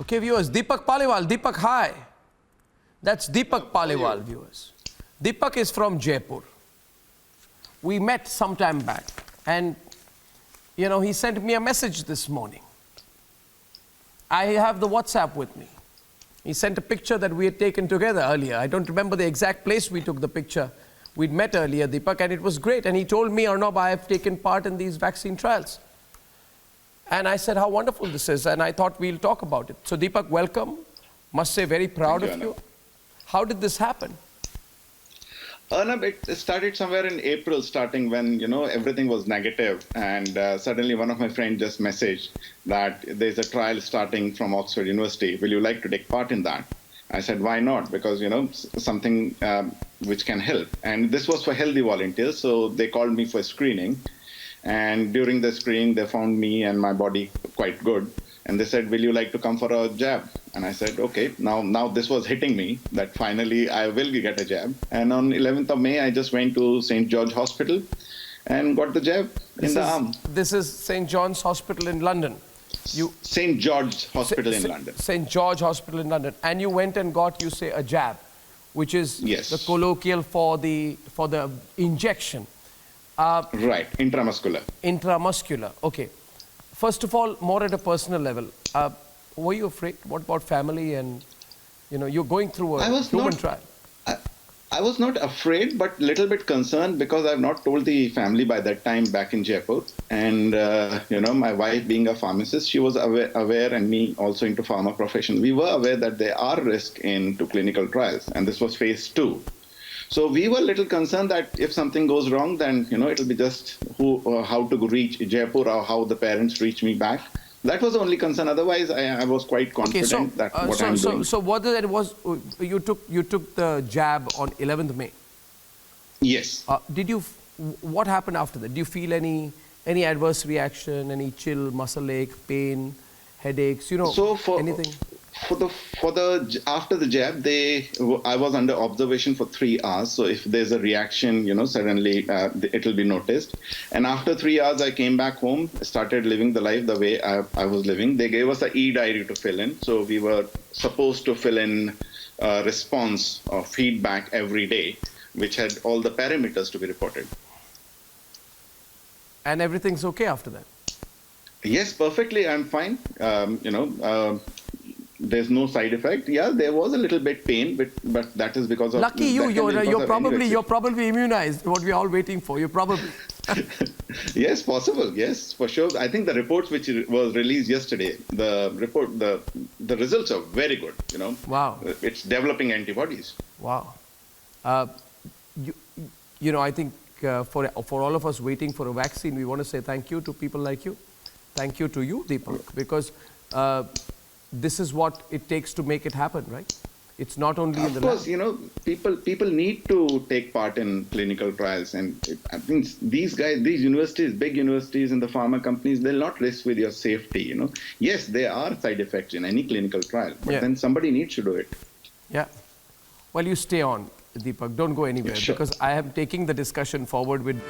Okay, viewers, Deepak Paliwal. Deepak, hi. That's Deepak Paliwal, viewers. Deepak is from Jaipur. We met some time back, and you know, he sent me a message this morning. I have the WhatsApp with me. He sent a picture that we had taken together earlier. I don't remember the exact place we took the picture. We'd met earlier, Deepak, and it was great. And he told me, Arnab, I have taken part in these vaccine trials. And I said, how wonderful this is. And I thought we'll talk about it. So Deepak, welcome. Must say very proud of you. How did this happen? Arnab, it started somewhere in April, starting when, everything was negative. And suddenly one of my friends just messaged that there's a trial starting from Oxford University. Will you like to take part in that? I said, why not? Because, something which can help. And this was for healthy volunteers. So they called me for screening. And during the screening, they found me and my body quite good. And they said, will you like to come for a jab? And I said, okay. Now this was hitting me that finally I will get a jab. And on 11th of May, I just went to St. George Hospital and got the jab in the arm. This is St. John's Hospital in London. St. George Hospital in London. St. George Hospital in London. And you went and got, you say, a jab, which is the colloquial for the injection. Right, intramuscular. Intramuscular, okay. First of all, more at a personal level, were you afraid? What about family and, you're going through a human trial? I was not afraid, but little bit concerned because I've not told the family by that time back in Jaipur. And, my wife being a pharmacist, she was aware and me also into pharma profession. We were aware that there are risks into clinical trials, and this was phase 2. So we were a little concerned that if something goes wrong, then, it'll be just how to reach Jaipur or how the parents reach me back. That was the only concern. Otherwise, I was quite confident that what I'm doing. So what it was, you took the jab on 11th May. Yes. What happened after that? Do you feel any adverse reaction, any chill, muscle ache, pain, headaches, anything? After the jab, I was under observation for 3 hours. So if there's a reaction, suddenly it will be noticed. And after 3 hours, I came back home, started living the life the way I was living. They gave us an e-diary to fill in. So we were supposed to fill in a response or feedback every day, which had all the parameters to be reported. And everything's okay after that? Yes, perfectly. I'm fine. There's no side effect. Yeah, there was a little bit pain, but that is because of... Lucky you, you're probably immunized, what we're all waiting for. You're probably... Yes, possible. Yes, for sure. I think the reports which was released yesterday, the results are very good, Wow. It's developing antibodies. Wow. I think for all of us waiting for a vaccine, we want to say thank you to people like you. Thank you to you, Deepak, because this is what it takes to make it happen, right? It's not only in the lab. Of course, people need to take part in clinical trials. And I think these guys, these universities, big universities and the pharma companies, they'll not risk with your safety, Yes, there are side effects in any clinical trial, but then somebody needs to do it. Yeah. Well, you stay on, Deepak. Don't go anywhere, Sure. because I am taking the discussion forward with...